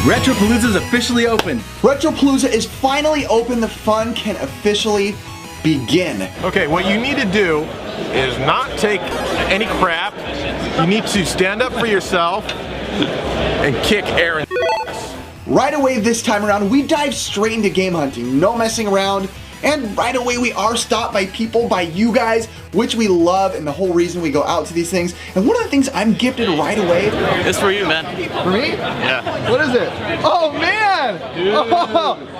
Retropalooza is officially open. Retropalooza is finally open. The fun can officially begin. Okay, what you need to do is not take any crap. You need to stand up for yourself and kick Aaron. Right away this time around, we dive straight into game hunting. No messing around. And right away we are stopped by people, by you guys, which we love and the whole reason we go out to these things. And one of the things I'm gifted right away. It's for you, man. For me? Yeah. What is it? Oh man!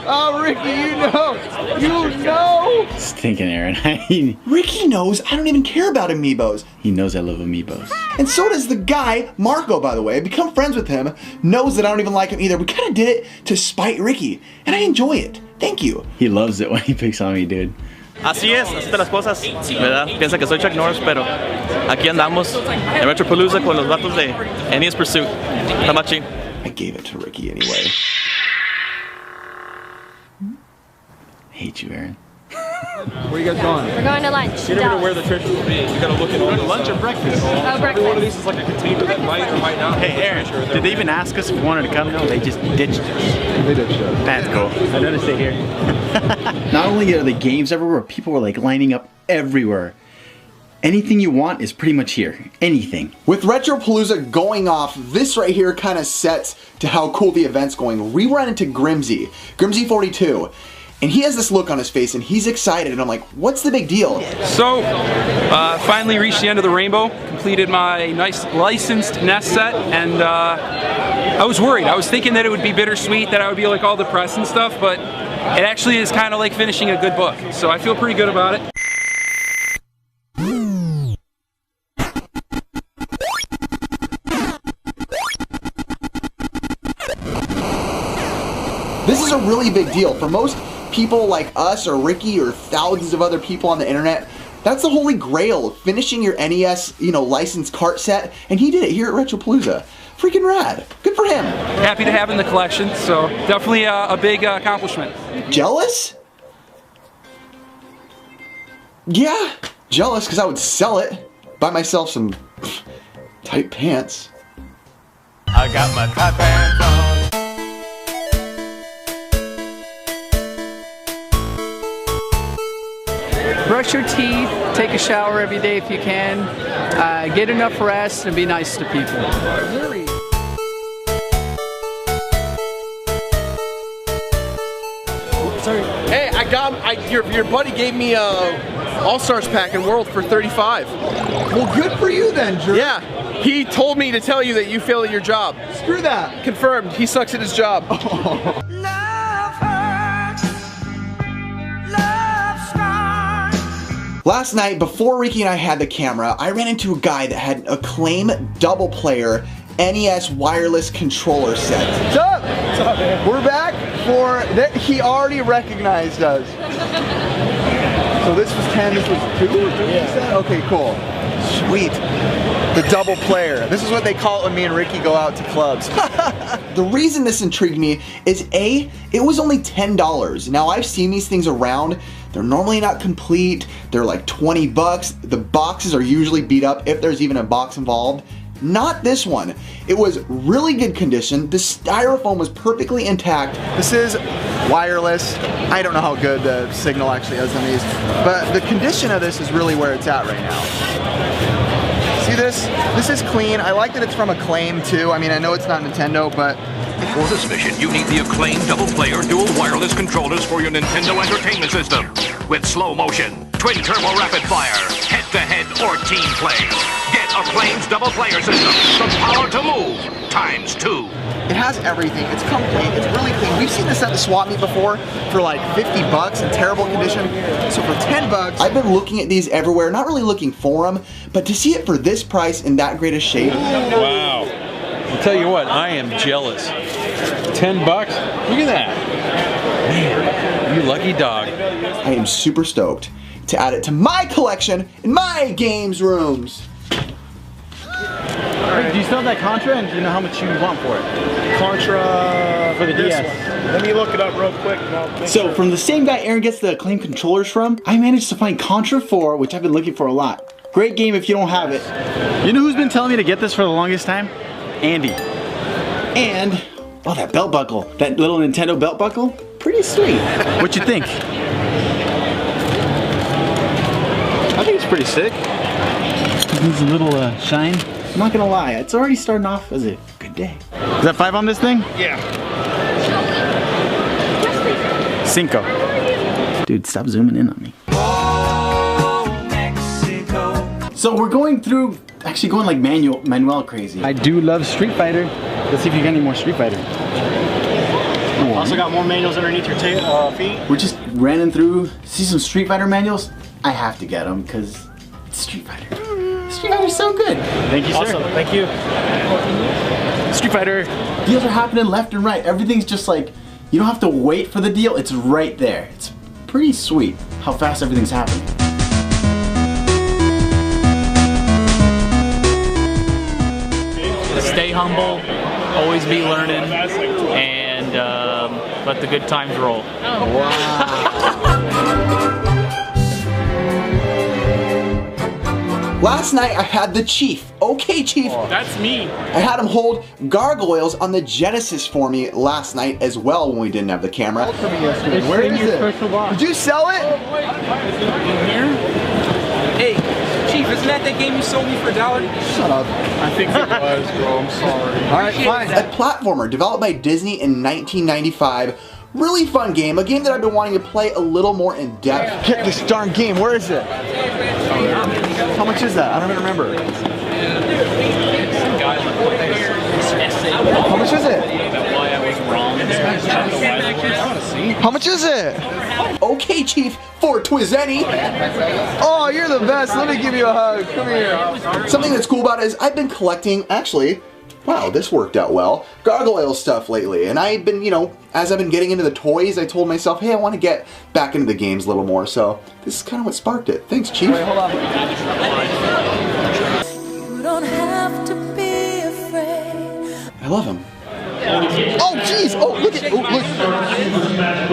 Oh, Ricky, you know! Stinking Aaron. Ricky knows I don't even care about amiibos. He knows I love amiibos. And so does the guy, Marco, by the way. I've become friends with him, knows that I don't even like him either. We kind of did it to spite Ricky, and I enjoy it. Thank you. He loves it when he picks on me, dude. Así es las cosas, ¿verdad? Piensa que soy Chuck Norris, pero aquí andamos en Retropalooza con los vatos de TheNesPursuit. Tamachi. I gave it to Ricky anyway. Hate you, Aaron. Where you guys going? We're going to lunch. You never know where the treasure will be. You gotta look at all the lunch or breakfast. Oh, breakfast. Every one of these is like a container that might or might not. Hey, Aaron, did they even ask us if we wanted to come? No, they just ditched us. They ditched us. That's cool. I noticed it here. Not only are the games everywhere, people were like lining up everywhere. Anything you want is pretty much here. Anything. With Retropalooza going off, this right here kind of sets to how cool the event's going. We run into Grimsy 42. And he has this look on his face and he's excited and I'm like, what's the big deal? So, finally reached the end of the rainbow, completed my nice licensed NES set, and I was worried. I was thinking that it would be bittersweet, that I would be like all depressed and stuff, but it actually is kind of like finishing a good book. So I feel pretty good about it. This is a really big deal. For most people like us or Ricky or thousands of other people on the internet, that's the holy grail of finishing your NES, licensed cart set, and he did it here at Retropalooza. Freaking rad. Good for him. Happy to have it in the collection, so definitely a big accomplishment. Jealous? Yeah, jealous because I would sell it. Buy myself some tight pants. I got my tight pants on. Brush your teeth, take a shower every day if you can, get enough rest, and be nice to people. Sorry. Hey, your buddy gave me a All-Stars pack in World for 35. Well, good for you then, Drew. Yeah, he told me to tell you that you failed at your job. Screw that. Confirmed, he sucks at his job. Last night, before Ricky and I had the camera, I ran into a guy that had an Acclaim double player NES wireless controller set. What's up? What's up, man? We're back for that. He already recognized us. So this was 10, this was 2? Yeah. Okay, cool. Sweet. The double player. This is what they call it when me and Ricky go out to clubs. The reason this intrigued me is A, it was only $10. Now I've seen these things around. They're normally not complete. They're like 20 bucks. The boxes are usually beat up if there's even a box involved. Not this one. It was really good condition. The styrofoam was perfectly intact. This is wireless. I don't know how good the signal actually is on these, but the condition of this is really where it's at right now. See this? This is clean. I like that it's from Acclaim too. I mean, I know it's not Nintendo, but for this mission, you need the Acclaim double-player dual wireless controllers for your Nintendo Entertainment System. With slow motion, twin turbo rapid fire, head-to-head or team play. Get Acclaim's double-player system. The power to move ×2. It has everything. It's complete. It's really clean. We've seen this at the swap meet before for like 50 bucks in terrible condition. So for 10 bucks, I've been looking at these everywhere, not really looking for them, but to see it for this price in that great a shape. Wow. I'll tell you what, I am jealous. 10 bucks? Look at that. Man, you lucky dog. I am super stoked to add it to my collection in my games rooms. Rick, do you still have that Contra, and do you know how much you want for it? Contra for the DS. Let me look it up real quick. So from the same guy Aaron gets the Acclaim controllers from, I managed to find Contra 4, which I've been looking for a lot. Great game if you don't have it. You know who's been telling me to get this for the longest time? Andy. And Oh, that belt buckle. That little Nintendo belt buckle. Pretty sweet. What you think? I think it's pretty sick. It needs a little shine. I'm not gonna lie, it's already starting off as a good day. Is that 5 on this thing? Yeah. 5. Dude, stop zooming in on me. So we're going through, actually going like Manuel crazy. I do love Street Fighter. Let's see if you got any more Street Fighter. Also got more manuals underneath your feet. We're just running through, see some Street Fighter manuals? I have to get them because it's Street Fighter. Street Fighter's so good. Thank you, sir. Awesome, thank you. Street Fighter. Deals are happening left and right. Everything's just like, you don't have to wait for the deal. It's right there. It's pretty sweet how fast everything's happening. Stay humble, always be learning, and let the good times roll. Wow. Last night I had the Chief. Okay, Chief. That's me. I had him hold gargoyles on the Genesis for me last night as well when we didn't have the camera. Where is it? Did you sell it? Hey, Chief, isn't that game you sold me for $1? Shut up. I think it was, bro. I'm sorry. Alright, fine. A platformer developed by Disney in 1995. Really fun game, a game that I've been wanting to play a little more in depth. Get this darn game, where is it? How much is that? I don't even remember. How much is it? How much is it? Okay, Chief, for Twizenny. Oh, you're the best. Let me give you a hug. Come here. Something that's cool about it is I've been collecting, actually, wow, this worked out well, gargoyle stuff lately. And I've been, you know, as I've been getting into the toys, I told myself, hey, I want to get back into the games a little more. So this is kind of what sparked it. Thanks, Chief. Wait, hold on. You don't have to be afraid. I love him. Oh, jeez. Oh, look at. Oh, look.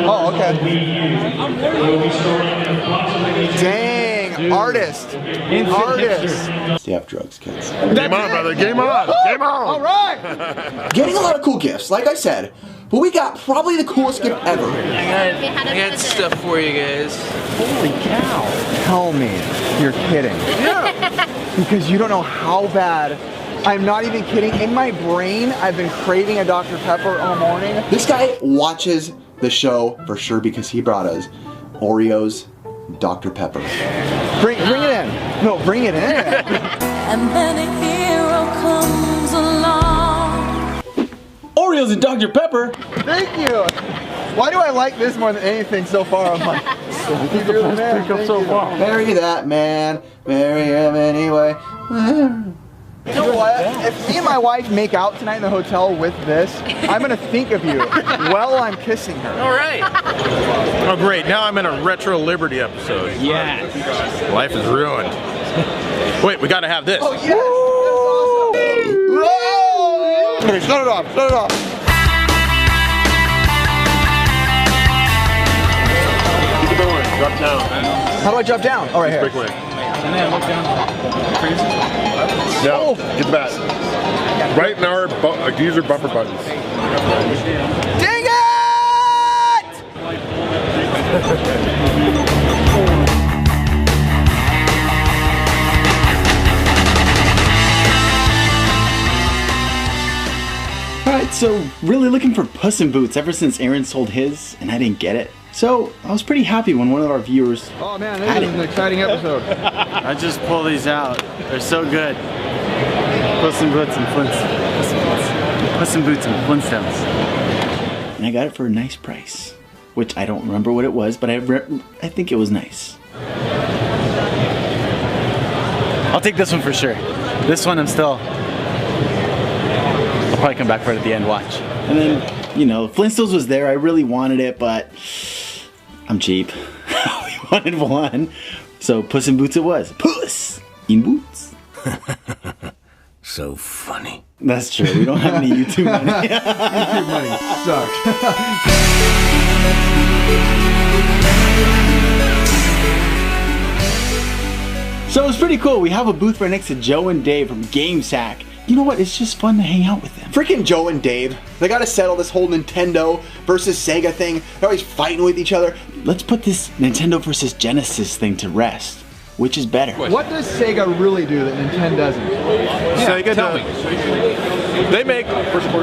Oh, okay. Dang. Dude. Artist. Artist. Stay off drugs, kids. Game on, brother. Game on. Game on. All right. Getting a lot of cool gifts, like I said. But we got probably the coolest gift ever. I got stuff for you guys. Holy cow. Tell me you're kidding. Yeah. Because you don't know how bad. I'm not even kidding. In my brain, I've been craving a Dr. Pepper all morning. This guy watches the show for sure because he brought us Oreos, Dr. Pepper. Bring it in. No, bring it in. And then a hero comes along. Oreos and Dr. Pepper. Thank you. Why do I like this more than anything so far? I'm like, you're the man. Marry that man. Marry him anyway. You know what? If me and my wife make out tonight in the hotel with this, I'm gonna think of you while I'm kissing her. All right. Oh, great. Now I'm in a Retro Liberty episode. Yeah. Life is ruined. Wait, we gotta have this. Oh, yes. That's awesome. Okay, shut it off. Shut it off. Keep it going. Drop down. How do I drop down? Oh, right here. Quick way. No, get the bat. Right in our, these are bumper buttons. Dang it! Alright, so really looking for Puss in Boots ever since Aaron sold his and I didn't get it. So I was pretty happy when one of our viewers Oh man, this is an exciting episode. I just pull these out. They're so good. Puss in Boots and Flintstones. Puss in Boots and Flintstones. And I got it for a nice price. Which I don't remember what it was, but I think it was nice. I'll take this one for sure. This one I'll probably come back for it at the end, watch. And then, you know, Flintstones was there. I really wanted it, but I'm cheap. I wanted one. So Puss in Boots it was. Puss in Boots. So funny. That's true. We don't have any YouTube money. YouTube money sucks. So it was pretty cool. We have a booth right next to Joe and Dave from GameSack. you know what? It's just fun to hang out with them. Freaking Joe and Dave. They gotta settle this whole Nintendo versus Sega thing. They're always fighting with each other. Let's put this Nintendo versus Genesis thing to rest. Which is better? What does Sega really do that Nintendo doesn't? Sega does. They make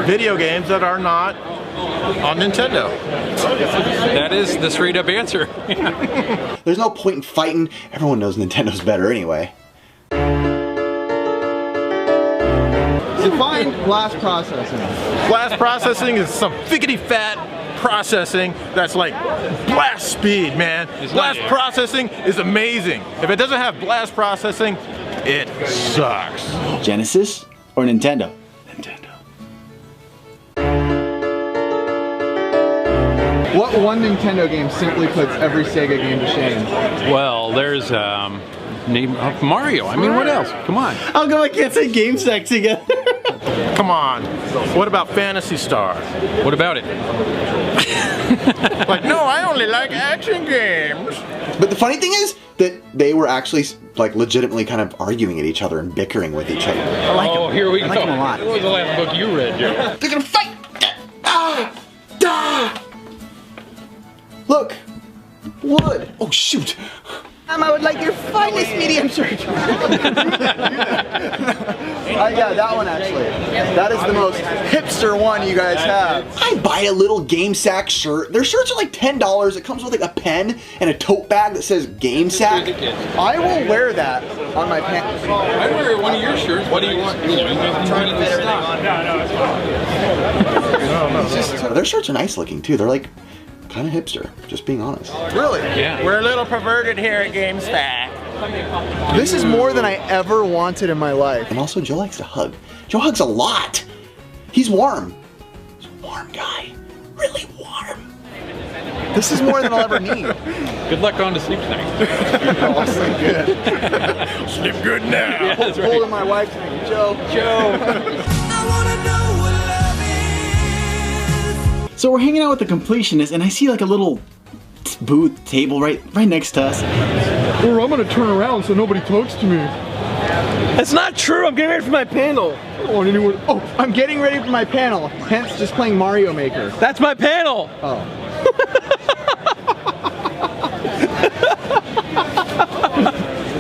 video games that are not on Nintendo. That is the straight up answer. There's no point in fighting. Everyone knows Nintendo's better anyway. Define blast processing. Blast processing is some fickety fat processing that's like blast speed, man. Blast processing is amazing. If it doesn't have blast processing, it sucks. Genesis or Nintendo? Nintendo. What one Nintendo game simply puts every Sega game to shame? Well, there's name of Mario. I mean, what else? Come on. How come I can't say GameSack together? Come on. What about Phantasy Star? What about it? Like, no, I only like action games. But the funny thing is that they were actually like legitimately kind of arguing at each other and bickering with each other. I like Oh, them. here we go. I like them a lot. What was the last book you read, Joe? They're gonna fight! Ah! Ah! Look! Wood! Oh shoot! I would like your finest medium shirt. Yeah, that one actually. That is the most hipster one you guys have. I buy a little GameSack shirt. Their shirts are like $10. It comes with like a pen and a tote bag that says GameSack. I will wear that on my pants. I wear one of your shirts. What do you want? You trying to stop. Their shirts are nice looking too. They're like kind of hipster, just being honest. Really? Yeah. We're a little perverted here at GameStack. This is more than I ever wanted in my life. And also, Joe likes to hug. Joe hugs a lot. He's warm. He's a warm guy. Really warm. This is more than I'll ever need. Good luck going to sleep tonight. Oh, sleep good. Sleep good now. Yeah, that's right. Holding my wife tonight. Joe. So we're hanging out with the completionist, and I see like a little booth table right next to us. Or I'm gonna turn around so nobody talks to me. That's not true. I'm getting ready for my panel. I don't want anyone. Oh, I'm getting ready for my panel. Hence, just playing Mario Maker. That's my panel. Oh.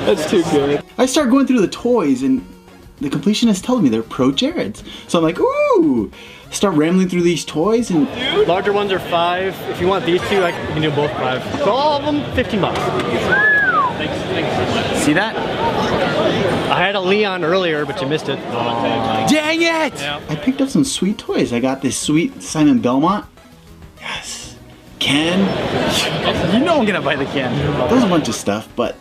That's too good. I start going through the toys, and the completionist telling me they're Pro Jareds. So I'm like, ooh! Start rambling through these toys, and Larger ones are $5. If you want these two, you can do both $5. So all of them, $15. see that? I had a Leon earlier, but you missed it. Dang it! Yeah. I picked up some sweet toys. I got this sweet Simon Belmont. Yes. Ken. You know I'm gonna buy the Ken. There's a bunch of stuff, but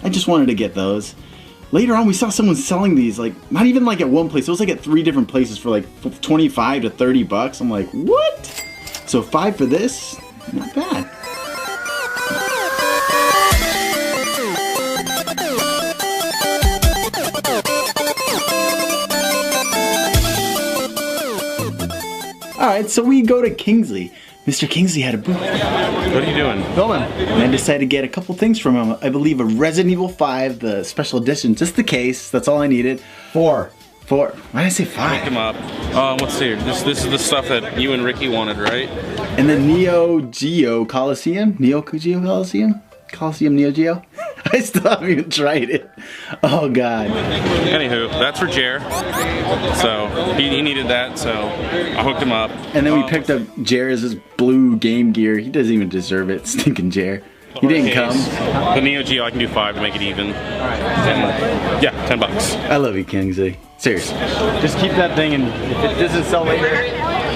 I just wanted to get those. Later on, we saw someone selling these, like, not even like at one place. It was like at 3 different places for like 25 to 30 bucks. I'm like, what? So 5 for this? Not bad. Alright, so we go to Kingsley. Mr. Kingsley had a booth. What are you doing? Filming. And I decided to get a couple things from him. I believe a Resident Evil 5, the special edition, just the case. That's all I needed. 4. Why did I say 5? Pick them up. Let's see. This is the stuff that you and Ricky wanted, right? And the Neo Geo Coliseum? Neo Geo Coliseum? Coliseum Neo Geo? I still haven't even tried it. Oh god. Anywho, that's for Jer. So he needed that, so I hooked him up. And then we picked up Jer's blue Game Gear. He doesn't even deserve it. Stinking Jer. He didn't come. The Neo Geo, I can do 5 to make it even. And, yeah, $10. I love you, Kingsley. Seriously. Just keep that thing, and if it doesn't sell later,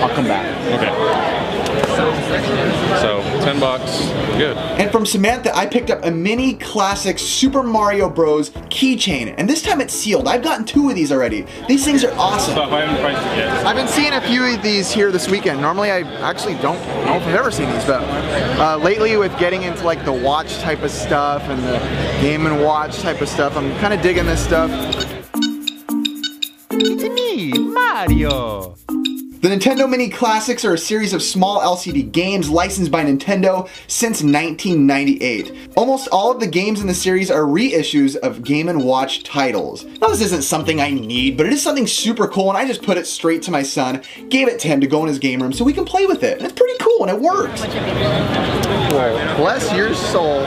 I'll come back. Okay. So, $10. Good. And from Samantha, I picked up a mini classic Super Mario Bros. Keychain. And this time it's sealed. I've gotten 2 of these already. These things are awesome. Stuff I haven't priced it yet. I've been seeing a few of these here this weekend. Normally I actually don't know if I've ever seen these, but lately with getting into like the watch type of stuff and the Game & Watch type of stuff, I'm kind of digging this stuff. It's me, Mario. The Nintendo Mini Classics are a series of small LCD games licensed by Nintendo since 1998. Almost all of the games in the series are reissues of Game & Watch titles. Now this isn't something I need, but it is something super cool, and I just put it straight to my son, gave it to him to go in his game room so we can play with it. And it's pretty cool and it works. Whoa, bless your soul.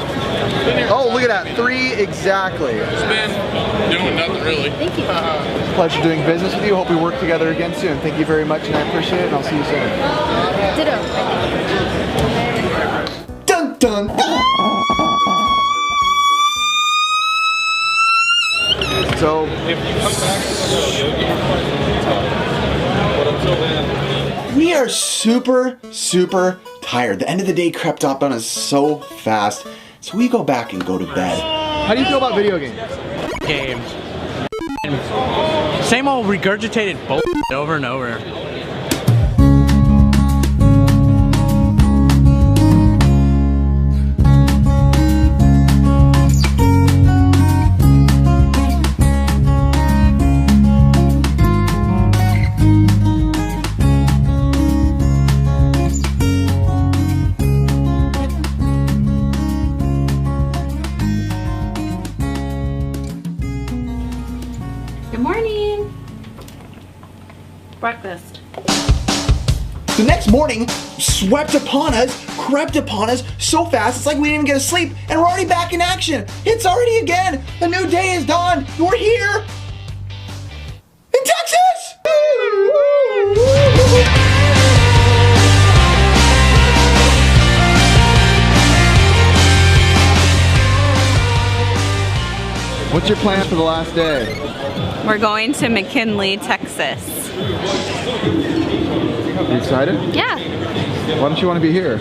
Oh, look at that, 3 exactly. It's been doing nothing really. Thank you. Pleasure doing business with you. Hope we work together again soon. Thank you very much, and I appreciate it, and I'll see you soon. Ditto. Dun dun! So, we are super tired. The end of the day crept up on us so fast, so we go back and go to bed. How do you feel about video games? Games. Same old regurgitated bullshit over and over. Good morning. Breakfast. The next morning swept upon us, crept upon us so fast it's like we didn't even get to sleep, and we're already back in action. It's already again. A new day is dawned. We're here in Texas. What's your plan for the last day? We're going to McKinley, Texas. You excited? Yeah. Why don't you want to be here?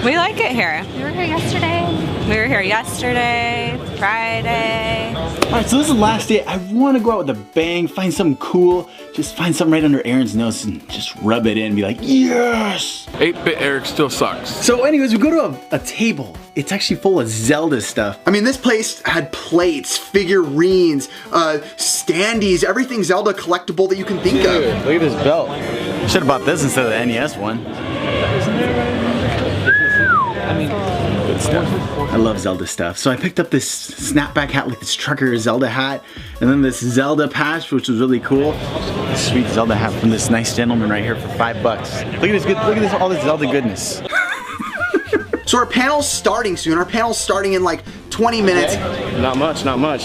We like it here. We were here yesterday. We were here yesterday, Friday. Alright, so this is the last day. I want to go out with a bang, find something cool, just find something right under Aaron's nose and just rub it in and be like, yes! 8-bit Eric still sucks. So anyways, we go to a table. It's actually full of Zelda stuff. I mean, this place had plates, figurines, standees, everything Zelda collectible that you can think of. Look at this belt. Should have bought this instead of the NES one. Good stuff. I love Zelda stuff. So I picked up this snapback hat, like this trucker Zelda hat, and then this Zelda patch, which was really cool. This sweet Zelda hat from this nice gentleman right here for $5. Look at this good. Look at this, all this Zelda goodness. So our panel's starting soon. Our panel's starting in like 20 minutes. Not much, not much.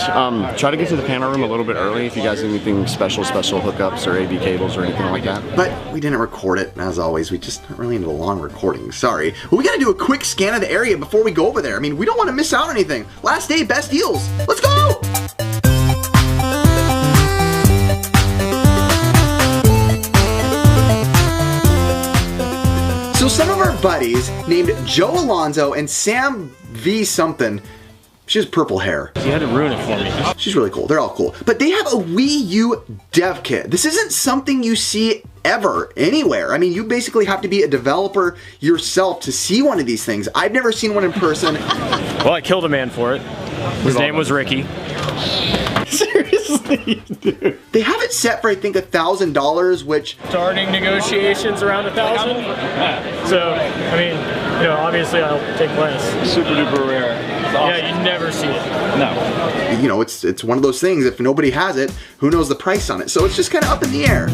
Try to get to the panel room a little bit early if you guys have anything special hookups or AV cables or anything like that. But we didn't record it, as always. We just aren't really into the long recording. Sorry. Well, we gotta do a quick scan of the area before we go over there. I mean, we don't want to miss out on anything. Last day, best deals. Let's go! So some of our buddies named Joe Alonzo and Sam V something. She has purple hair. You had to ruin it for me. She's really cool. They're all cool. But they have a Wii U dev kit. This isn't something you see ever, anywhere. I mean, you basically have to be a developer yourself to see one of these things. I've never seen one in person. Well, I killed a man for it. His name was Ricky. Seriously, dude. They have it set for, I think, $1,000, which... Starting negotiations around 1,000. So, I mean, you know, obviously I'll take less. Super duper rare. Awesome. Yeah, you never see it. No. You know, it's one of those things, if nobody has it, who knows the price on it? So it's just kind of up in the air.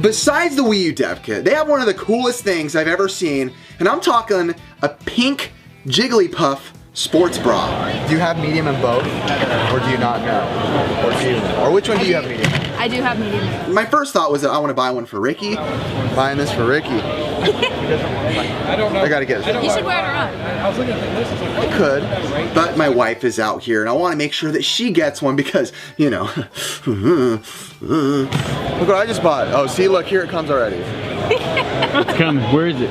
Besides the Wii U dev kit, they have one of the coolest things I've ever seen, and I'm talking a pink Jigglypuff sports bra. Do you have medium in both, or do you not know? Or do you know? Or which one do you have medium? I do have medium. My first thought was that I want to buy one for Ricky. Buying this for Ricky. I don't know. I gotta get it. You should wear it around. I was looking at the list. I was like, I could, but my wife is out here, and I want to make sure that she gets one because, you know. Look what I just bought. Oh, see, look, here it comes already. It's coming. Where is it?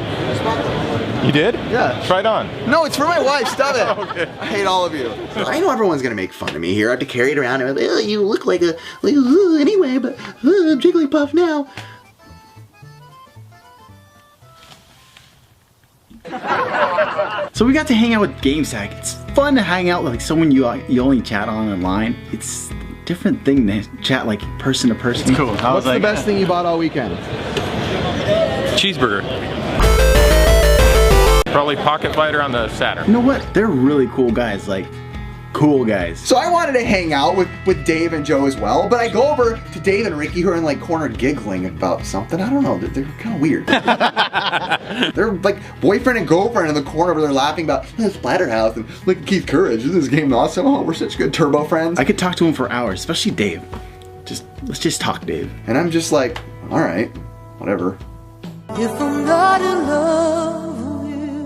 you did? Yeah. Try it on. No, it's for my wife. Stop it. Okay. I hate all of you. I know everyone's gonna make fun of me here. I have to carry it around and you look like a anyway, but Jigglypuff now. So we got to hang out with GameSack. It's fun to hang out with like someone you only chat on online. It's different thing to chat like person to person. It's cool. What's the best thing you bought all weekend? Cheeseburger. Probably Pocket Fighter on the Saturn. You know what? They're really cool guys, like cool guys. So I wanted to hang out with Dave and Joe as well, but I go over to Dave and Ricky who are in like corner giggling about something. I don't know, they're kind of weird. They're like boyfriend and girlfriend in the corner where they're laughing about Splatterhouse and look at Keith Courage. Isn't this game awesome? Oh, we're such good turbo friends. I could talk to him for hours, especially Dave. Let's just talk, Dave. And I'm just like, all right, whatever. If I'm not in love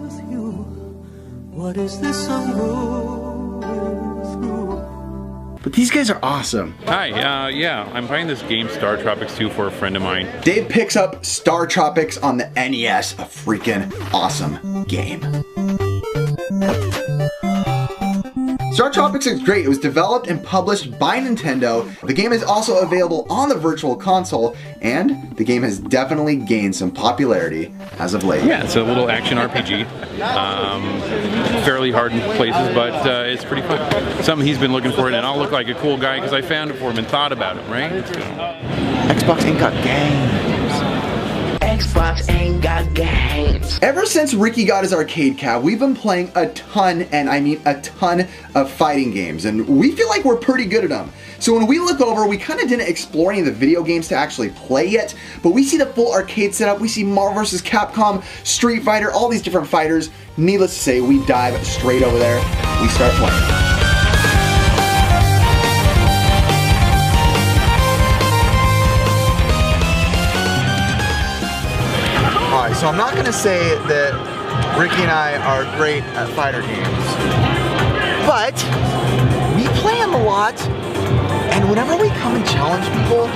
with you, what is this I'm going through? But these guys are awesome. Hi, yeah, I'm playing this game Star Tropics 2 for a friend of mine. Dave picks up Star Tropics on the NES, a freaking awesome game. Star Tropics is great. It was developed and published by Nintendo. The game is also available on the Virtual Console, and the game has definitely gained some popularity as of late. Yeah, it's a little action RPG. Fairly hard in places, but it's pretty fun. Something he's been looking for, and I'll look like a cool guy because I found it for him and thought about him, right? Xbox ain't got games. Xbox ain't got games. Ever since Ricky got his arcade cab, we've been playing a ton, and I mean a ton, of fighting games, and we feel like we're pretty good at them. So when we look over, we kind of didn't explore any of the video games to actually play yet, but we see the full arcade setup, we see Marvel vs. Capcom, Street Fighter, all these different fighters. Needless to say, we dive straight over there, we start playing. Alright, so I'm not gonna say that Ricky and I are great at fighter games, but we play them a lot, and whenever we come and challenge people,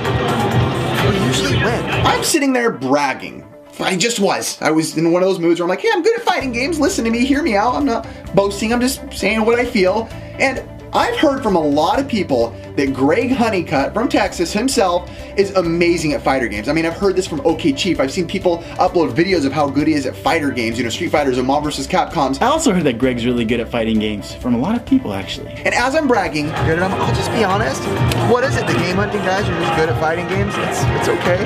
we usually win. I'm sitting there bragging. I just was. I was in one of those moods where I'm like, hey, I'm good at fighting games, listen to me, hear me out. I'm not boasting, I'm just saying what I feel. And I've heard from a lot of people that Greg Honeycutt from Texas himself is amazing at fighter games. I mean, I've heard this from OK Chief. I've seen people upload videos of how good he is at fighter games, you know, Street Fighters and Marvel vs. Capcoms. I also heard that Greg's really good at fighting games from a lot of people, actually. And as I'm bragging, good at them, I'll just be honest. What is it? The game hunting guys are just good at fighting games? It's okay.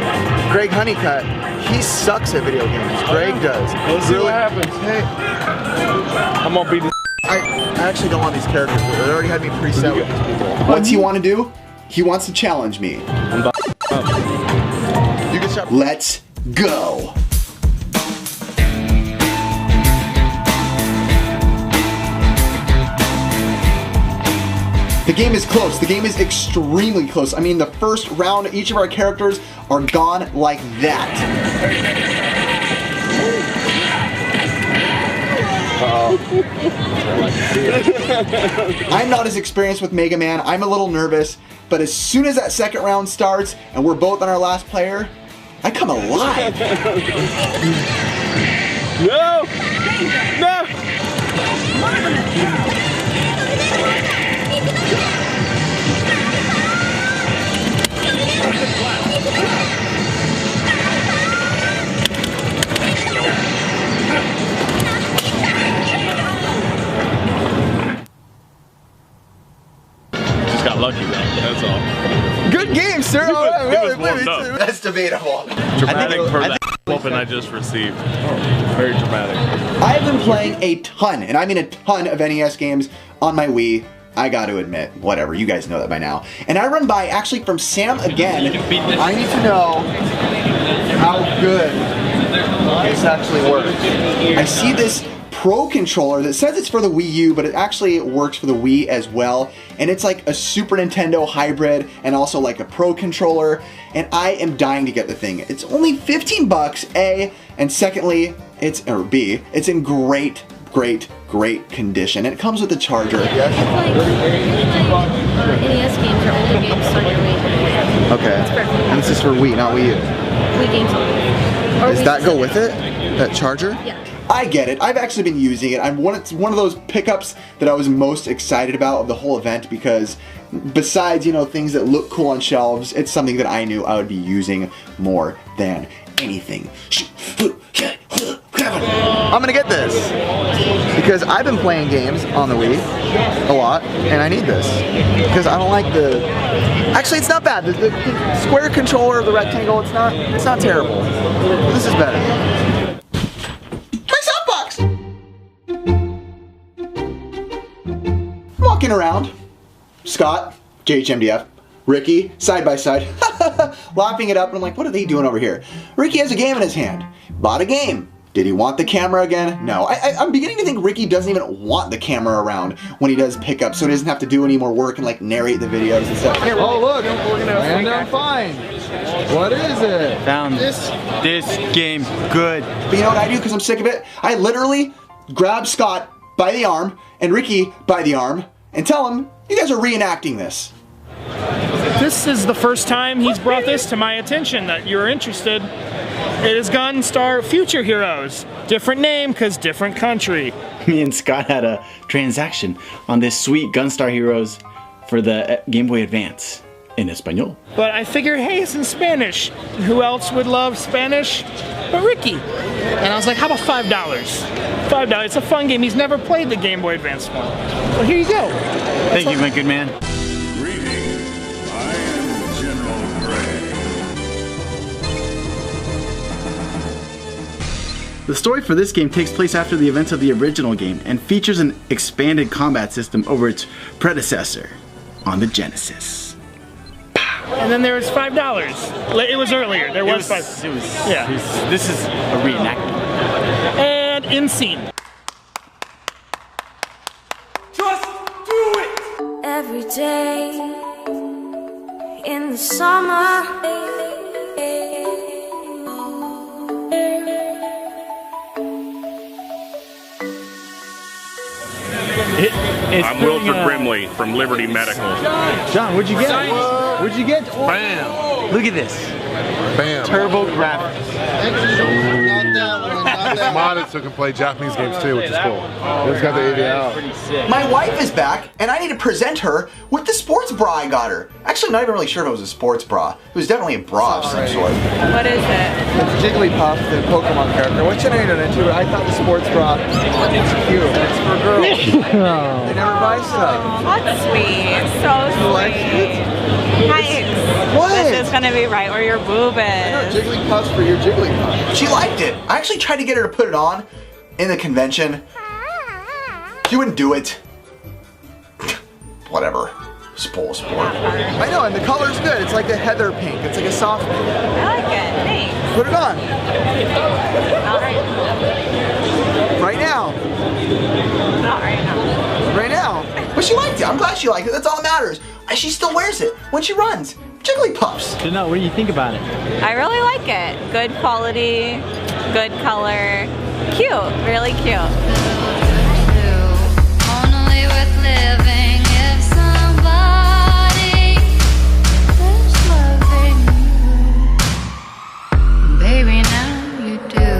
Greg Honeycutt, he sucks at video games. Greg does. Let's see what happens. Hey. I'm gonna beat this. I actually don't want these characters. They already had me preset with these people. What's he want to do? He wants to challenge me. You can start. Let's go. The game is close. The game is extremely close. I mean, the first round, each of our characters are gone like that. I'm not as experienced with Mega Man. I'm a little nervous, but as soon as that second round starts and we're both on our last player, I come alive. No! No! Got lucky though, that's all. Good game, sir. That's debatable. Dramatic whooping I just received. Very dramatic. I've been playing a ton, and I mean a ton of NES games on my Wii. I got to admit, whatever, you guys know that by now. And I run by, actually from Sam again. I need to know how good this actually works. I see this Pro controller that says it's for the Wii U, but it actually works for the Wii as well. And it's like a Super Nintendo hybrid and also like a Pro controller. And I am dying to get the thing. It's only 15 bucks, A, and secondly, it's in great condition. And it comes with a charger. NES games are older games on your Wii. Okay. It's perfect. And this is for Wii, not Wii U. Wii games only. Does that go with it? That charger? Yeah. I get it. I've actually been using it. It's one of those pickups that I was most excited about of the whole event because besides, you know, things that look cool on shelves, it's something that I knew I would be using more than anything. I'm gonna get this because I've been playing games on the Wii a lot and I need this because I don't like the Actually, it's not bad. The square controller of the rectangle, it's not terrible. This is better. My softbox! Walking around. Scott, JHMDF, Ricky, side by side, lapping it up, and I'm like, what are they doing over here? Ricky has a game in his hand. Bought a game. Did he want the camera again? No. I'm beginning to think Ricky doesn't even want the camera around when he does pickup, so he doesn't have to do any more work and like narrate the videos and stuff. Oh look, and I'm fine. What is it? Found this game good. But you know what I do because I'm sick of it? I literally grab Scott by the arm and Ricky by the arm and tell him, you guys are reenacting this. This is the first time he's brought this to my attention that you're interested. It is Gunstar Future Heroes. Different name because different country. Me and Scott had a transaction on this sweet Gunstar Heroes for the Game Boy Advance in Espanol. But I figured, hey, it's in Spanish. Who else would love Spanish but Ricky? And I was like, how about $5? $5. It's a fun game. He's never played the Game Boy Advance one. Well, here you go. Thank you, my good man. The story for this game takes place after the events of the original game and features an expanded combat system over its predecessor on the Genesis. And then there was $5. It was earlier. There was $5. This is a reenactment. And in scene. Just do it! Every day in the summer. I'm Wilford Brimley from Liberty Medical. John, what'd you get? What'd you get? Bam! Look at this. Bam. Turbo graphics. It's modded so it can play Japanese games too, which is cool. It's got the AV out. My wife is back, and I need to present her with the sports bra I got her. Actually, I'm not even really sure if it was a sports bra. It was definitely a bra of some sort. What is it? It's Jigglypuff, the Pokemon character. What channel are you into? I thought the sports bra, it's cute. It's for girls. They never buy stuff. That's sweet. So sweet. Thanks. What? This is gonna be right where your boob is. Jigglypuff's for your Jigglypuff. She liked it. I actually tried to get her to put it on in the convention. She wouldn't do it. Whatever. Sport. I know, and the color's good. It's like a heather pink. It's like a soft pink. I like it. Thanks. Put it on. Not right now. Right now. Not right now. Right now. But she liked it. I'm glad she liked it. That's all that matters. And she still wears it when she runs. Jigglypuffs. Janelle, what do you think about it? I really like it. Good quality, good color, cute, really cute. Only worth living if somebody is loving you. Baby, now you do.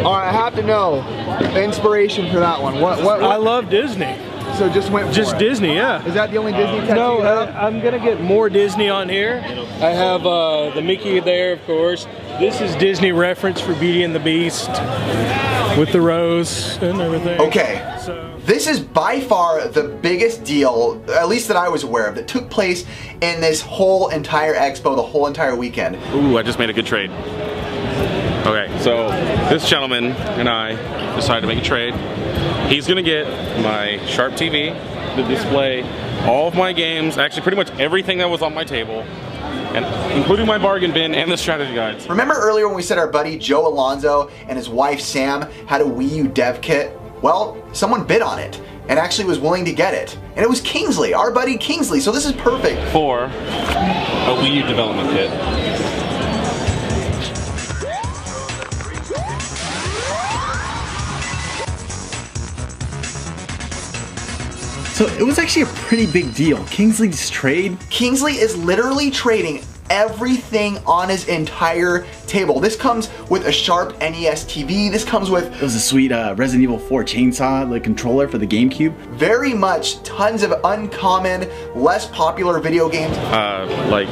Alright, I have to know the inspiration for that one. What? I love Disney. So just went for Just it. Disney, yeah. Is that the only Disney tattoo No, you have? I'm gonna get more Disney on here. I have the Mickey there, of course. This is Disney reference for Beauty and the Beast with the rose and everything. Okay. This is by far the biggest deal, at least that I was aware of, that took place in this whole entire expo, the whole entire weekend. Ooh, I just made a good trade. Okay, so this gentleman and I decided to make a trade. He's gonna get my Sharp TV to display all of my games, actually pretty much everything that was on my table, and including my bargain bin and the strategy guides. Remember earlier when we said our buddy Joe Alonzo and his wife Sam had a Wii U dev kit? Well, someone bid on it and actually was willing to get it. And it was Kingsley, our buddy Kingsley, so this is perfect. For a Wii U development kit. So it was actually a pretty big deal. Kingsley's trade. Kingsley is literally trading everything on his entire table. This comes with a Sharp NES TV. This comes with... It was a sweet Resident Evil 4 chainsaw, the controller for the GameCube. Very much tons of uncommon, less popular video games. Like,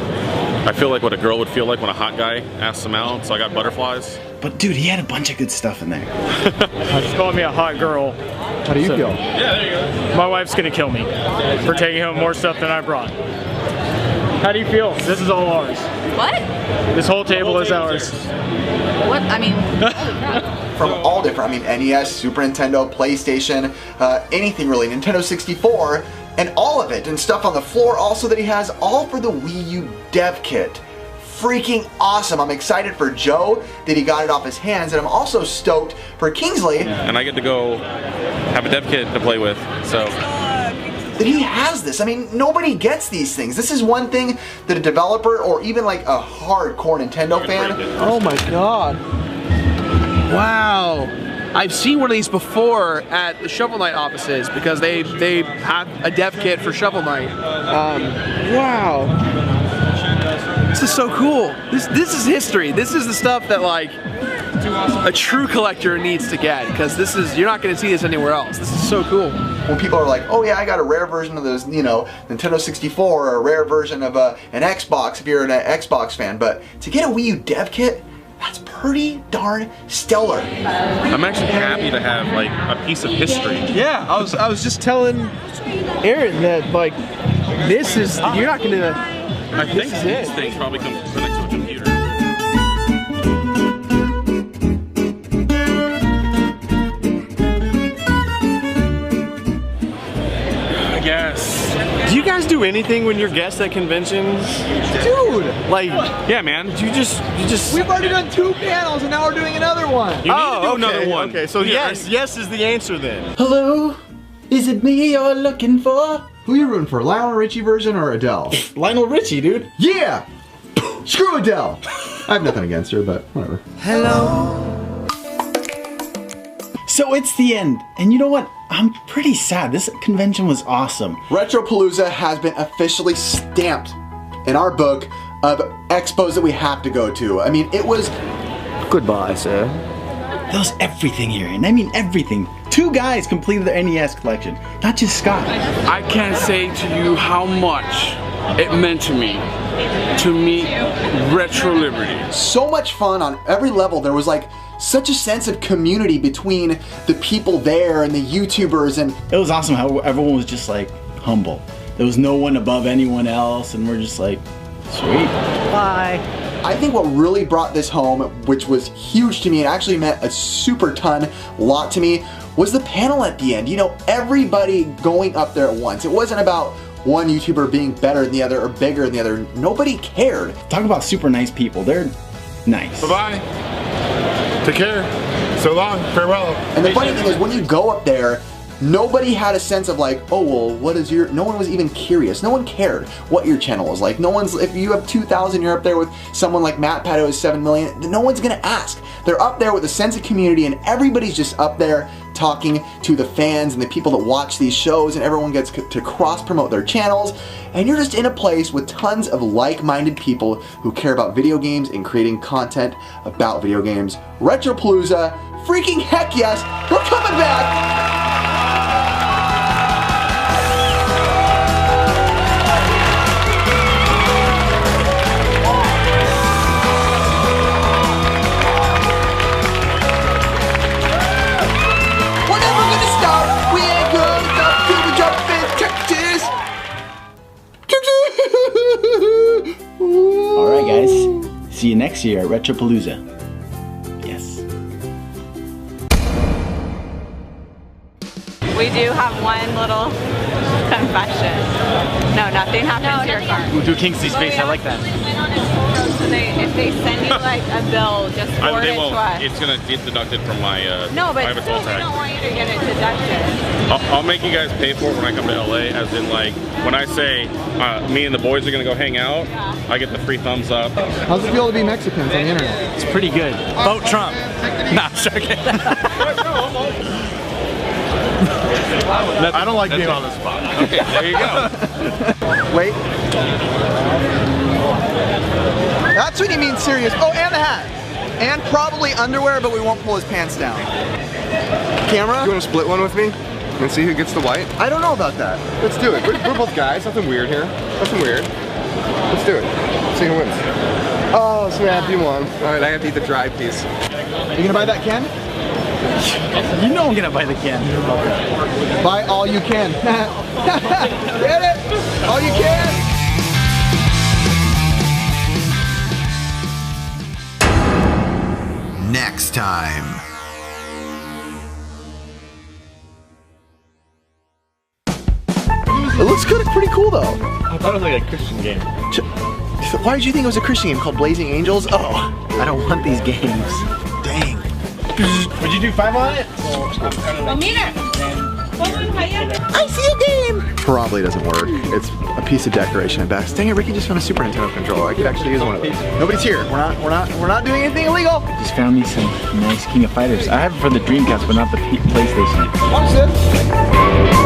I feel like what a girl would feel like when a hot guy asks them out, so I got butterflies. But dude, he had a bunch of good stuff in there. Just calling me a hot girl. How do you feel? Yeah, there you go. My wife's gonna kill me for taking home more stuff than I brought. How do you feel? This is all ours. What? This whole table is ours. What? I mean, holy crap. From all different, I mean, NES, Super Nintendo, PlayStation, anything really, Nintendo 64, and all of it, and stuff on the floor also that he has, all for the Wii U dev kit. Freaking awesome. I'm excited for Joe that he got it off his hands, and I'm also stoked for Kingsley. And I get to go have a dev kit to play with, so. That he has this. I mean, nobody gets these things. This is one thing that a developer or even like a hardcore Nintendo fan. Oh my god. Wow. I've seen one of these before at the Shovel Knight offices because they have a dev kit for Shovel Knight. Wow. This is so cool. This is history. This is the stuff that like a true collector needs to get, because this is, you're not going to see this anywhere else. This is so cool. When people are like, oh yeah, I got a rare version of those, you know, Nintendo 64 or a rare version of an Xbox if you're an Xbox fan, but to get a Wii U dev kit, that's pretty darn stellar. I'm actually happy to have like a piece of history. Yeah, I was just telling Aaron that like this is, you're not gonna. I think these things probably come next to a computer. I guess. Do you guys do anything when you're guests at conventions? Dude! Like, yeah, man. You just. We've already done 2 panels and now we're doing another one. You need to do another one. Okay, so yes is the answer then. Hello? Is it me you're looking for? Who you rooting for, Lionel Richie version or Adele? Lionel Richie, dude. Yeah! Screw Adele! I have nothing against her, but whatever. Hello. So it's the end, and you know what? I'm pretty sad. This convention was awesome. Retropalooza has been officially stamped in our book of expos that we have to go to. I mean, it was... Goodbye, sir. There was everything here, and I mean everything. 2 guys completed their NES collection, not just Scott. I can't say to you how much it meant to me to meet Retro Liberty. So much fun on every level. There was like such a sense of community between the people there and the YouTubers, and it was awesome how everyone was just like humble. There was no one above anyone else, and we're just like, sweet. Bye. I think what really brought this home, which was huge to me and actually meant a super lot to me, was the panel at the end. You know, everybody going up there at once. It wasn't about one YouTuber being better than the other or bigger than the other. Nobody cared. Talk about super nice people. They're nice. Bye-bye. Take care. So long. Farewell. And the funny thing is, when you go up there, nobody had a sense of like, oh, well, what is your... No one was even curious. No one cared what your channel was like. No one's... If you have 2,000, you're up there with someone like MattPat who has 7 million, no one's gonna ask. They're up there with a sense of community, and everybody's just up there talking to the fans and the people that watch these shows, and everyone gets to cross-promote their channels, and you're just in a place with tons of like-minded people who care about video games and creating content about video games. Retropalooza, freaking heck yes, we're coming back! Alright guys, see you next year at Retropalooza. Yes. We do have one little confession. No, nothing happened to your car. We'll do Kingsley's face, I like that. So if they send you like a bill, just forward they it won't. to us. It's gonna get deducted from my No, but private still, toll we tag. don't want you to get it deducted. I'll make you guys pay for it when I come to LA, as in like, when I say me and the boys are gonna go hang out, I get the free thumbs up. How's it feel to be Mexicans on the internet? It's pretty good. Vote Trump. Nah, I'm joking. I don't like being on the spot. Okay, there you go. Wait. That's when you mean serious. Oh, and the hat. And probably underwear, but we won't pull his pants down. Camera? You want to split one with me and see who gets the white? I don't know about that. Let's do it. We're both guys. Nothing weird here. Nothing weird. Let's do it. See who wins. Oh, so yeah, you won. All right, I have to eat the dry piece. Are you gonna buy that can? You know I'm gonna buy the can. Buy all you can. Get it? All you can. Next time. It looks good, pretty cool though. I thought it was like a Christian game. Why did you think it was a Christian game called Blazing Angels? Oh, I don't want these games. Dang. Would you do 5 on it? I see a game. Probably doesn't work. It's a piece of decoration at best. Dang it, Ricky just found a Super Nintendo controller. I could actually use one of those. Nobody's here. We're not doing anything illegal. Just found me some nice King of Fighters. I have it for the Dreamcast, but not the PlayStation. Watch this.